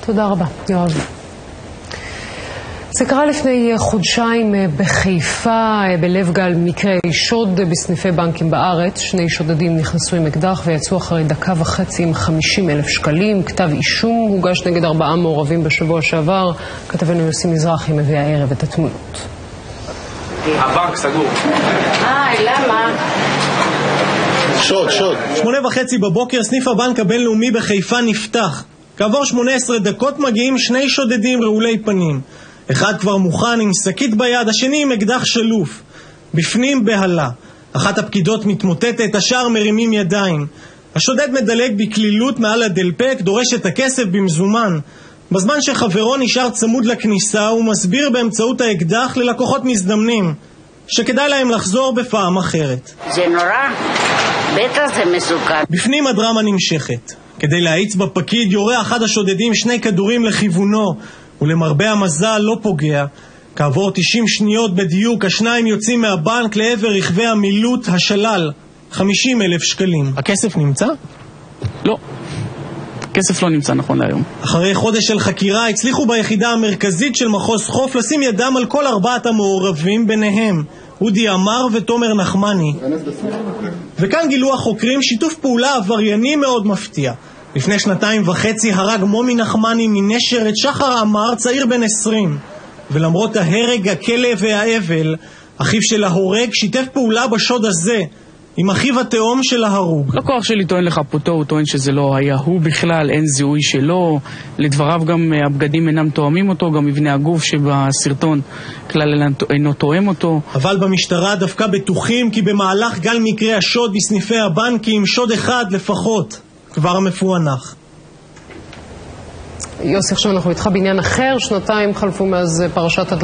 תודה רבה, יואב. זה קרה לפני חודשיים בחיפה, בלב גל מקרה שוד בסניפי בנקים בארץ. 2 שודדים נכנסו עם אקדח ויצאו אחרי דקה וחצי עם 50,000 שקלים. כתב אישום הוגש נגד 4 מעורבים בשבוע שעבר. כתבנו יוסי מזרחי מביא הערב את התמונות. הבנק סגור. למה? שוד. 8:30 בבוקר סניף הבנק הבינלאומי בחיפה נפתח. כעבור 18 דקות מגיעים 2 שודדים רעולי פנים. אחד כבר מוכן עם שקית ביד, השני עם אקדח שלוף. בפנים בהלה. אחת הפקידות מתמוטטת, השאר מרימים ידיים. השודד מדלג בקלילות מעל הדלפק, דורש את הכסף במזומן. בזמן שחברו נשאר צמוד לכניסה, הוא מסביר באמצעות האקדח ללקוחות מזדמנים שכדאי להם לחזור בפעם אחרת. זה נורא, בטח זה מסוכן. בפנים הדרמה נמשכת. כדי להאיץ בפקיד יורה אחד השודדים 2 כדורים לכיוונו, ולמרבה המזל לא פוגע. כעבור 90 שניות בדיוק השניים יוצאים מהבנק לעבר רכבי המילוט השלל. 50,000 שקלים. הכסף נמצא? לא. כסף לא נמצא נכון להיום. אחרי חודש של חקירה הצליחו ביחידה המרכזית של מחוז חוף לשים ידם על כל 4 המעורבים, ביניהם אודי אמר ותומר נחמני. וכאן גילו החוקרים שיתוף פעולה עברייני מאוד מפתיע. לפני 2.5 הרג מומי נחמני מנשר את שחר אמר, צעיר בן 20. ולמרות ההרג, הכלא והאבל, אחיו של ההורג שיתף פעולה בשוד הזה עם אחיו התאום של ההרוג. לקוח שלי טוען לחפותו, הוא טוען שזה לא היה הוא בכלל, אין זיהוי שלו. לדבריו גם הבגדים אינם תואמים אותו, גם מבנה הגוף שבסרטון כלל אינו תואם אותו. אבל במשטרה דווקא בטוחים כי במהלך גל מקרה השוד בסניפי הבנקים, שוד אחד לפחות כבר מפוענח. יוסי, עכשיו אנחנו איתך בעניין אחר. 2 חלפו מאז פרשת הדלפות.